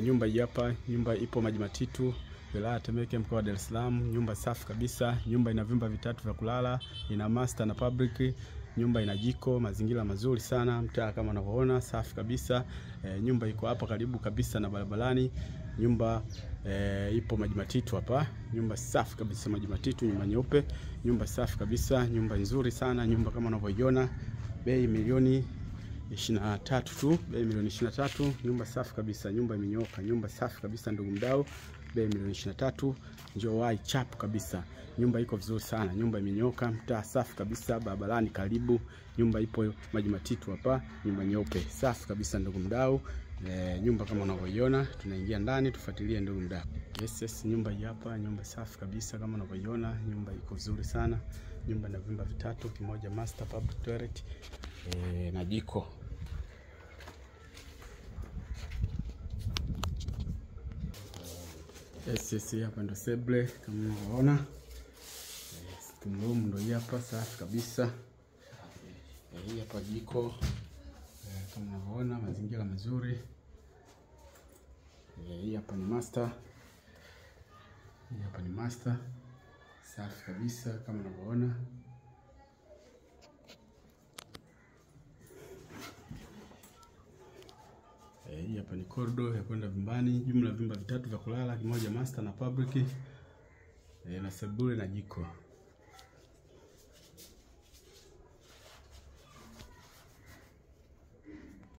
Nyumba hii hapa, nyumba ipo Maji Matitu, wilaya Temeke, mkoa wa Dar es Salaam. Nyumba safi kabisa, nyumba ina vyumba vitatu vya kulala, ina master na public, nyumba ina jiko, mazingira mazuri sana, mtaa kama unavyoona safi kabisa. Nyumba iko hapa karibu kabisa na barabarani. Nyumba ipo Maji Matitu hapa, nyumba safi kabisa Maji Matitu, nyumba nyeupe, nyumba safi kabisa, nyumba nzuri sana, nyumba kama unavyoiona. Bei milioni 23 tu, bei milioni 23, nyumba safi kabisa, nyumba imenyooka, nyumba safi kabisa ndugu mdau, bei milioni 23, njoo wai chap kabisa. Nyumba iko vizuri sana, nyumba imenyooka, mtaa safi kabisa, barabarani karibu, nyumba ipo Maji Matitu hapa, nyumba nyeupe, safi kabisa ndugu mdau. Nyumba kama unavyoiona, tunaingia ndani tufuatilie ndugu mdau. Yes, nyumba hii hapa, nyumba safi kabisa kama unavyoiona, nyumba iko vizuri sana. Nyumba ina vyumba vitatu, kimoja master, public toilet na jiko. Yes, hapa ndo seble kama unavyoona. Room ndo hii hapa safi kabisa. Hii hapa jiko kama unavyoona, mazingira mazuri. Hii hapa ni master. Hii hapa ni master. Safi kabisa kama unavyoona. Hii hapa ni corridor ya kwenda vyumbani, jumla vyumba vitatu vya kulala, kimoja master na public, na sebule na jiko.